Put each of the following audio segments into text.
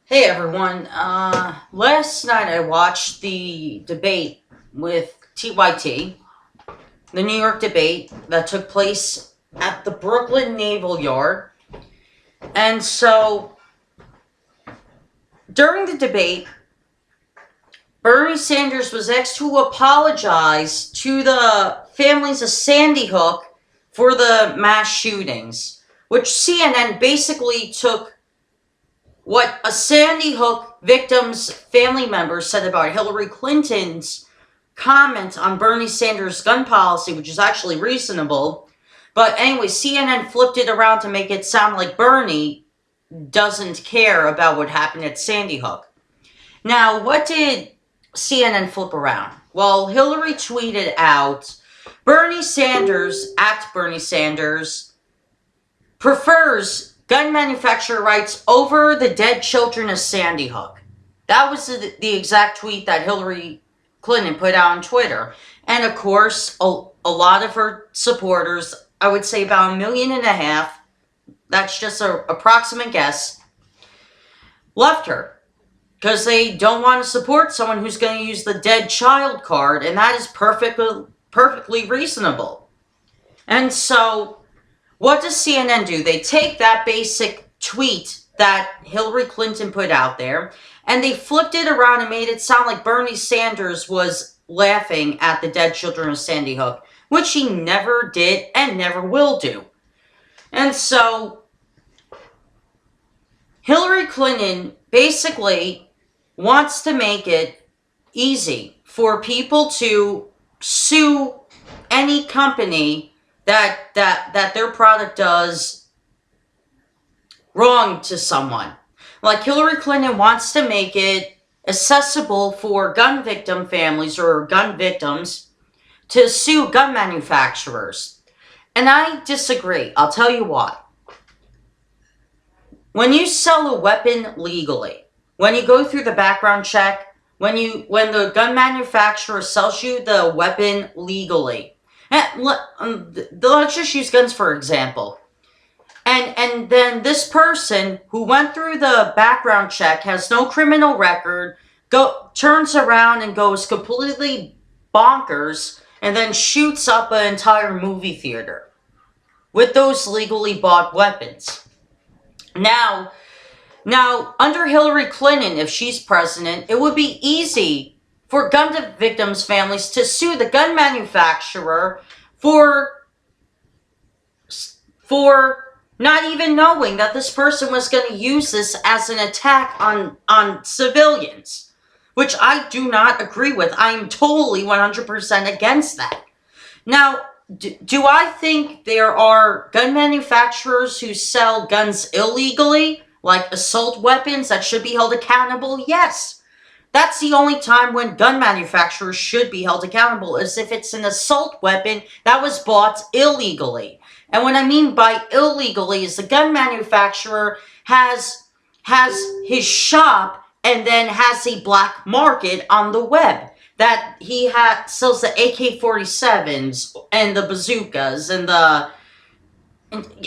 Hey everyone, last night I watched the debate with TYT, the New York debate that took place at the Brooklyn Naval Yard. And so, during the debate, Bernie Sanders was asked to apologize to the families of Sandy Hook for the mass shootings, which CNN basically took what a Sandy Hook victim's family members said about Hillary Clinton's comment on Bernie Sanders' gun policy, which is actually reasonable. But anyway, CNN flipped it around to make it sound like Bernie doesn't care about what happened at Sandy Hook. Now, what did CNN flip around? Well, Hillary tweeted out, Bernie Sanders, at Bernie Sanders, prefers gun manufacturer rights over the dead children of Sandy Hook. That was the exact tweet that Hillary Clinton put out on Twitter. And of course, a lot of her supporters, I would say about 1.5 million, that's just an approximate guess, left her. Because they don't want to support someone who's going to use the dead child card, and that is perfectly reasonable. And so, what does CNN do? They take that basic tweet that Hillary Clinton put out there, and they flipped it around and made it sound like Bernie Sanders was laughing at the dead children of Sandy Hook, which he never did and never will do. And so, Hillary Clinton basically wants to make it easy for people to sue any company that their product does wrong to someone. Like Hillary Clinton wants to make it accessible for gun victim families or gun victims to sue gun manufacturers. And I disagree. I'll tell you why. When you sell a weapon legally, when you go through the background check, when the gun manufacturer sells you the weapon legally, let's just use guns for example. And then this person who went through the background check, has no criminal record, turns around and goes completely bonkers and then shoots up an entire movie theater with those legally bought weapons. Now, under Hillary Clinton, if she's president, it would be easy for gun victims' families to sue the gun manufacturer for not even knowing that this person was going to use this as an attack on civilians, which I do not agree with. I am totally 100% against that. Now, do I think there are gun manufacturers who sell guns illegally, like assault weapons, that should be held accountable? Yes. That's the only time when gun manufacturers should be held accountable, is if it's an assault weapon that was bought illegally. And what I mean by illegally is the gun manufacturer has his shop and then has a black market on the web. That he sells the AK-47s and the bazookas and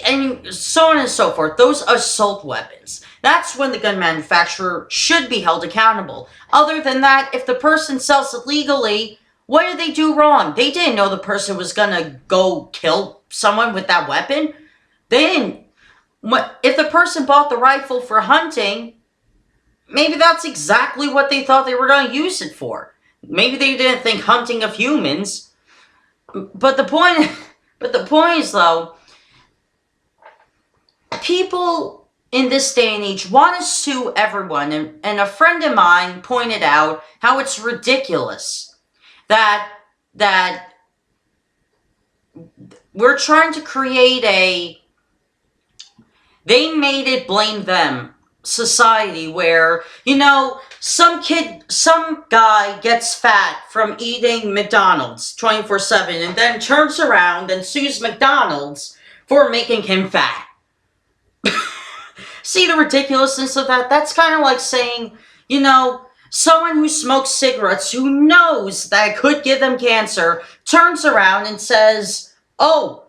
and so on and so forth. Those assault weapons. That's when the gun manufacturer should be held accountable. Other than that, if the person sells it legally, what did they do wrong? They didn't know the person was gonna go kill someone with that weapon. They didn't. If the person bought the rifle for hunting, maybe that's exactly what they thought they were going to use it for. Maybe they didn't think hunting of humans. But the point is though, people in this day and age want to sue everyone, and a friend of mine pointed out how it's ridiculous that we're trying to create they made it blame them society where, some guy gets fat from eating McDonald's 24/7 and then turns around and sues McDonald's for making him fat. See the ridiculousness of that? That's kind of like saying, someone who smokes cigarettes, who knows that it could give them cancer, turns around and says, oh,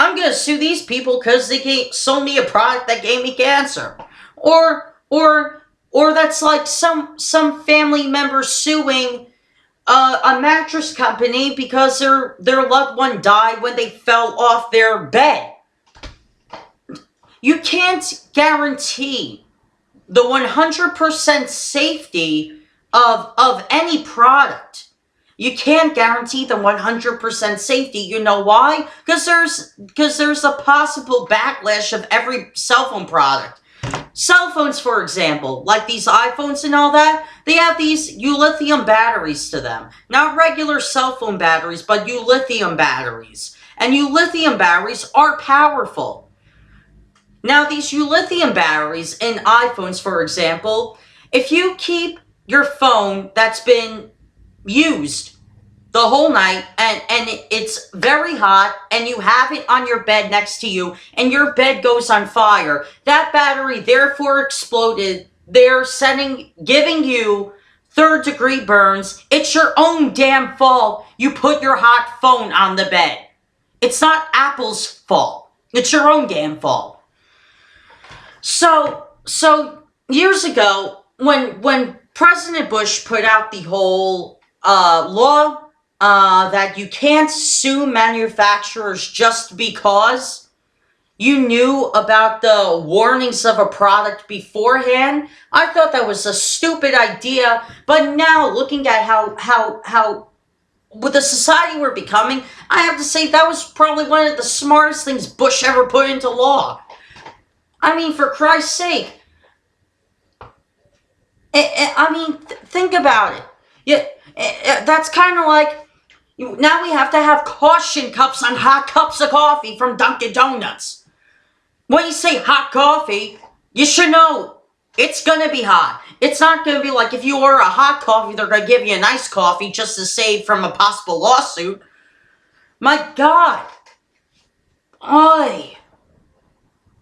I'm going to sue these people because they sold me a product that gave me cancer. Or Or that's like some family member suing a mattress company because their loved one died when they fell off their bed. You can't guarantee the 100% safety of any product. You can't guarantee the 100% safety. You know why? Because there's a possible backlash of every cell phone product. Cell phones, for example, like these iPhones and all that, they have these lithium batteries to them. Not regular cell phone batteries, but lithium batteries. And lithium batteries are powerful. Now, these lithium batteries in iPhones, for example, if you keep your phone that's been used the whole night and it's very hot and you have it on your bed next to you and your bed goes on fire, that battery therefore exploded. They're giving you third-degree burns. It's your own damn fault you put your hot phone on the bed. It's not Apple's fault. It's your own damn fault. So years ago, when President Bush put out the whole law that you can't sue manufacturers just because you knew about the warnings of a product beforehand, I thought that was a stupid idea. But now, looking at how with the society we're becoming, I have to say that was probably one of the smartest things Bush ever put into law. I mean, for Christ's sake. Think about it. Yeah, that's kind of like, now we have to have caution cups on hot cups of coffee from Dunkin' Donuts. When you say hot coffee, you should know it's going to be hot. It's not going to be like if you order a hot coffee, they're going to give you a nice coffee just to save from a possible lawsuit. My God. Oy.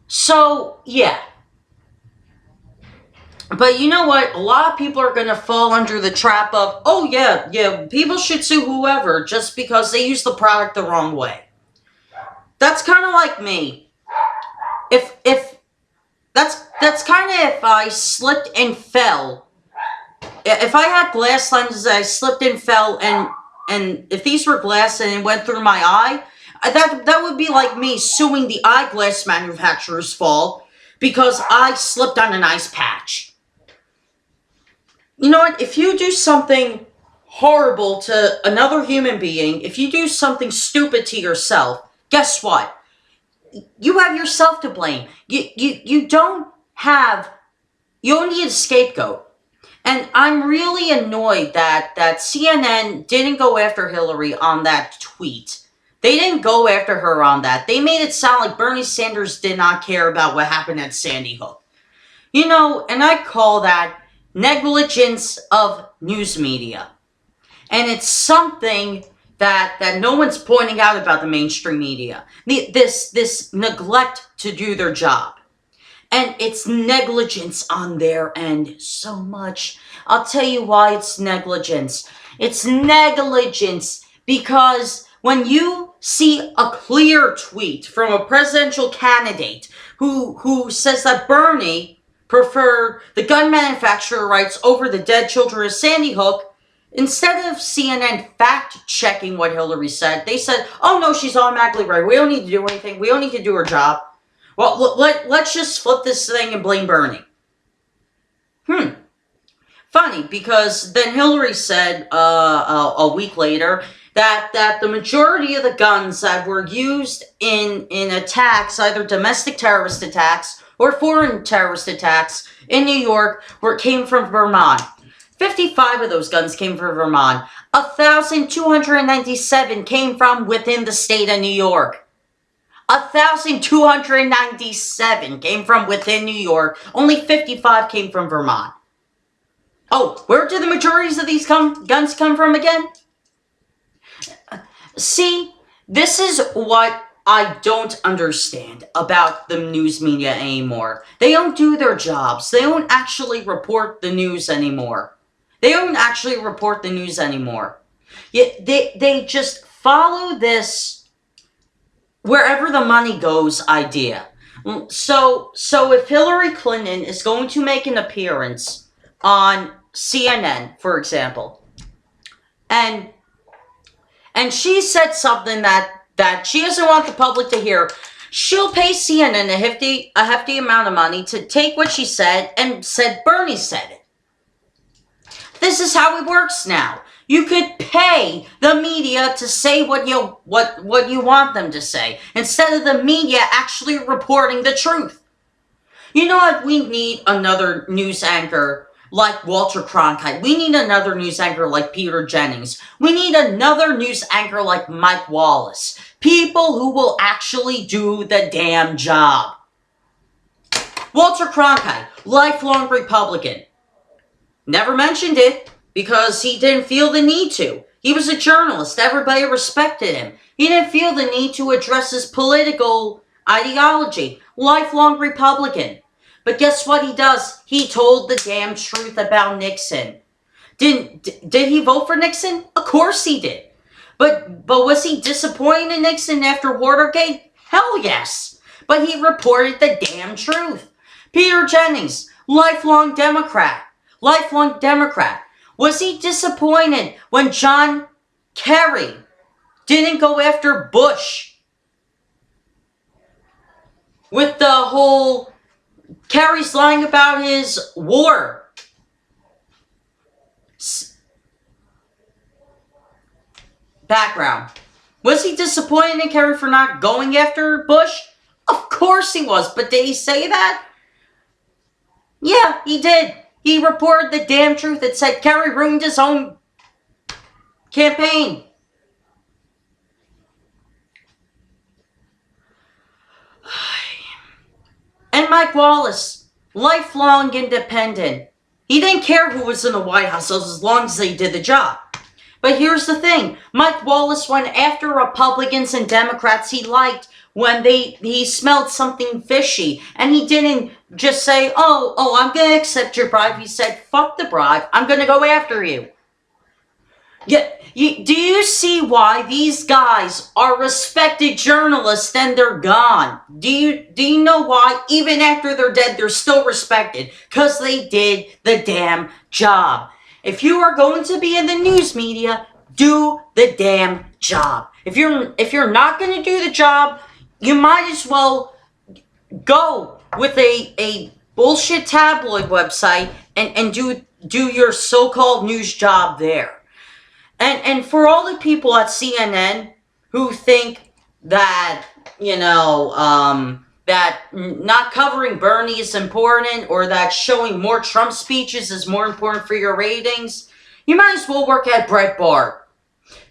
So, yeah. But you know what? A lot of people are going to fall under the trap of, oh yeah, people should sue whoever just because they use the product the wrong way. That's kind of like me. If that's kind of if I slipped and fell. If I had glass lenses, I slipped and fell, and if these were glass and it went through my eye, that would be like me suing the eyeglass manufacturer's fault because I slipped on an ice patch. You know what? If you do something horrible to another human being, if you do something stupid to yourself, guess what? You have yourself to blame. You don't need a scapegoat. And I'm really annoyed that CNN didn't go after Hillary on that tweet. They didn't go after her on that. They made it sound like Bernie Sanders did not care about what happened at Sandy Hook. You know, and I call that negligence of news media. And it's something that no one's pointing out about the mainstream media. This neglect to do their job. And it's negligence on their end so much. I'll tell you why it's negligence. It's negligence because when you see a clear tweet from a presidential candidate who says that Bernie preferred the gun manufacturer rights over the dead children of Sandy Hook, instead of CNN fact-checking what Hillary said, they said, oh no, she's automatically right. We don't need to do anything. We don't need to do her job. Well, let's just flip this thing and blame Bernie. Funny, because then Hillary said a week later that the majority of the guns that were used in attacks, either domestic terrorist attacks or foreign terrorist attacks in New York, came from Vermont. 55 of those guns came from Vermont. 1,297 came from within the state of New York. 1,297 came from within New York. Only 55 came from Vermont. Oh, where did the majorities of these guns come from again? See, this is what I don't understand about the news media anymore. They don't do their jobs. They don't actually report the news anymore. Yet they just follow this wherever the money goes idea. So if Hillary Clinton is going to make an appearance on CNN, for example, and she said something that she doesn't want the public to hear, she'll pay CNN a hefty amount of money to take what she said and said Bernie said it. This is how it works now. You could pay the media to say what you want them to say, instead of the media actually reporting the truth. You know what? We need another news anchor like Walter Cronkite. We need another news anchor like Peter Jennings. We need another news anchor like Mike Wallace. People who will actually do the damn job. Walter Cronkite, lifelong Republican. Never mentioned it because he didn't feel the need to. He was a journalist. Everybody respected him. He didn't feel the need to address his political ideology. Lifelong Republican. But guess what he does? He told the damn truth about Nixon. Did he vote for Nixon? Of course he did. But was he disappointed in Nixon after Watergate? Hell yes. But he reported the damn truth. Peter Jennings, lifelong Democrat. Lifelong Democrat. Was he disappointed when John Kerry didn't go after Bush? With the whole Kerry's lying about his war. Background. Was he disappointed in Kerry for not going after Bush? Of course he was, but did he say that? Yeah, he did. He reported the damn truth that said Kerry ruined his own campaign. And Mike Wallace, lifelong independent. He didn't care who was in the White House as long as they did the job. But here's the thing. Mike Wallace went after Republicans and Democrats he liked when he smelled something fishy. And he didn't just say, oh, I'm going to accept your bribe. He said, fuck the bribe. I'm going to go after you. Yeah, do you see why these guys are respected journalists and they're gone? Do you know why? Even after they're dead, they're still respected. Because they did the damn job. If you are going to be in the news media, do the damn job. If you're not going to do the job, you might as well go with a bullshit tabloid website and do your so-called news job there. And for all the people at CNN who think that, that not covering Bernie is important or that showing more Trump speeches is more important for your ratings, you might as well work at Breitbart.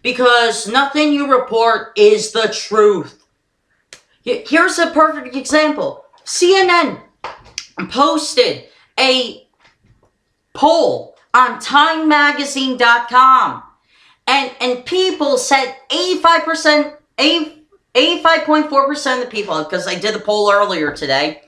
Because nothing you report is the truth. Here's a perfect example. CNN posted a poll on TimeMagazine.com. And people said 85%, 85.4% of the people, because I did the poll earlier today,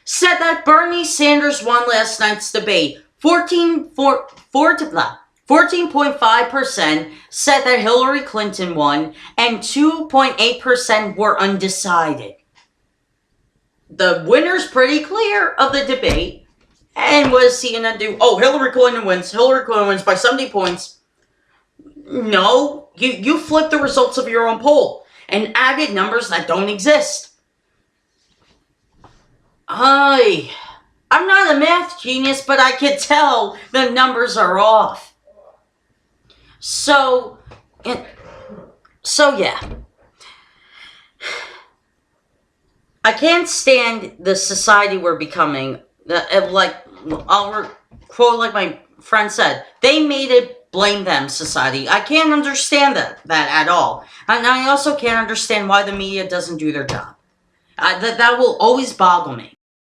said that Bernie Sanders won last night's debate. 14.5% said that Hillary Clinton won, and 2.8% were undecided. The winner's pretty clear of the debate. And what does CNN do? Oh, Hillary Clinton wins. Hillary Clinton wins by 70 points. No, you flipped the results of your own poll and added numbers that don't exist. I'm not a math genius, but I can tell the numbers are off. So yeah. I can't stand the society we're becoming. I'll quote like my friend said, they made it blame them society. I can't understand that at all. And I also can't understand why the media doesn't do their job. That will always boggle me.